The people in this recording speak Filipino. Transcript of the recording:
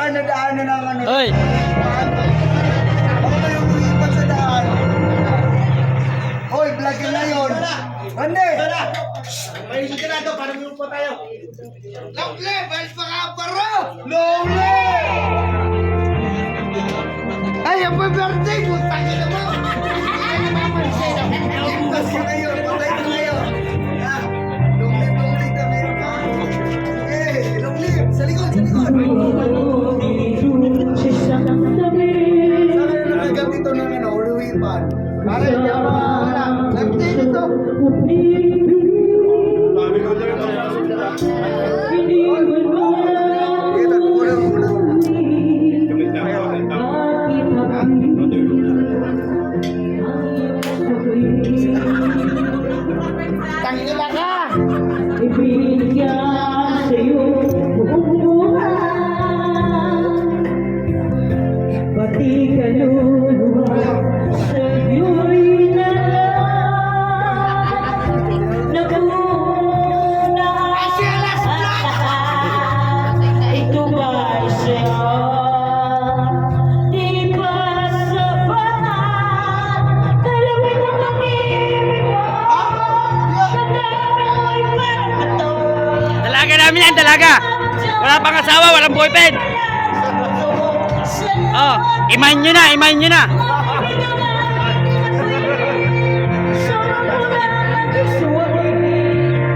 Baka nadaanan ng ano. Hoy! Baka yung lumipat sa daan. Hoy, vlog yun na yun. Ande! May sigurado, parang yung po tayo. Lovely! Balis pa ka, baro! Lovely! Ay, happy birthday! Putang ina mo! Bukas ko na yun. Patay ko na yun. Long-live kami. Eh, long-live! Sa likod, sa likod! Saan ka na nagagam dito ng ano, uluwipan? Para hindi ako makakala. Birthday dito! Tangina ka! Ibigyan sa'yo buong buhay, pati kaluluwa sa'yo'y naguna. Ito ba'y sa'yo? Di ba sapat? Dalawin ang pag-ibig mo. Dalaga namin yan, dalaga! Wala pang asawa, walang boyfriend! Oh, imahin nyo na, imahin nyo na!